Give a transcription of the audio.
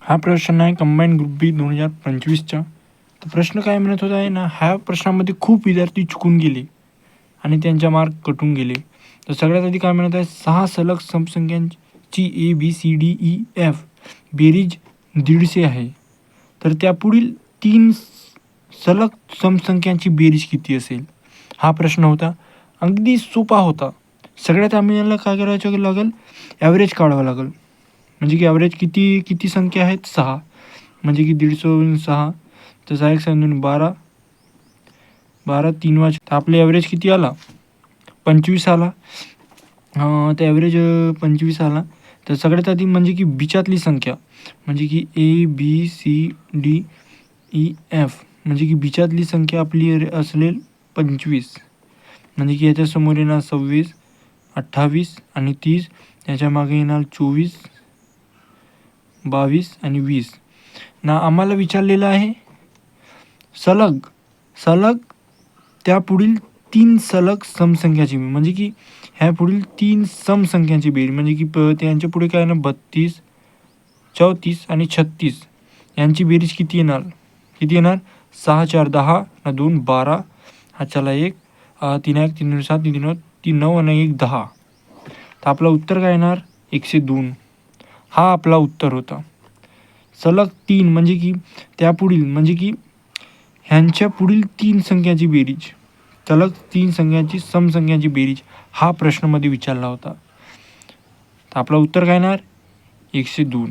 हा प्रश्न आहे कंबाईंड ग्रुप बी 2025चा. तर प्रश्न काय म्हणत होता आहे ना, ह्या प्रश्नामध्ये खूप विद्यार्थी चुकून गेले आणि त्यांच्या मार्क कटून गेले. तर सगळ्यात आधी काय म्हणत आहे, 6 सलग समसंख्यांची ABCDEF बेरीज 150 आहे. तर त्यापुढील 3 सलग समसंख्यांची बेरीज किती असेल? हा प्रश्न होता. अगदी सोपा होता. सगळ्यात आम्हाला काय करायचं लागेल, ॲव्हरेज काढावं लागेल. म्हणजे की ॲव्हरेज किती किती संख्या आहेत? 6. म्हणजे की 150 6 तर 6 1 6 2 12 12 3 वाज तर आपले ॲव्हरेज किती आला? 25 आला. तर ॲव्हरेज 25 आला. तर सगळ्यात आधी म्हणजे की बिचातली संख्या म्हणजे की ABCDEF म्हणजे की बिचातली संख्या आपली असेल 25. म्हणजे की याच्यासमोर येणार 26 28 आणि 30. त्याच्या मागे येणार 24 22 आणि 20. ना आम्हाला विचारलेलं आहे सलग सलग त्यापुढील 3 सलग समसंख्याची म्हणजे की ह्या पुढील 3 समसंख्यांची बेरीज म्हणजे की त्यांच्या पुढे काय ना 32 34 आणि 36 यांची बेरीज किती येणार? किती येणार? 6 4 10 ना 2 12 हा चला 1 3 1 3 7 3 3 9 आणि 1 10. तर आपलं उत्तर काय येणार? 102. हा आपला उत्तर होता. सलग 3 म्हणजे की त्यापुढील म्हणजे की ह्यांच्या पुढील 3 संख्याची बेरीज, सलग 3 संख्यांची समसंख्यांची बेरीज हा प्रश्नामध्ये विचारला होता. तर आपलं उत्तर काय येणार? 102.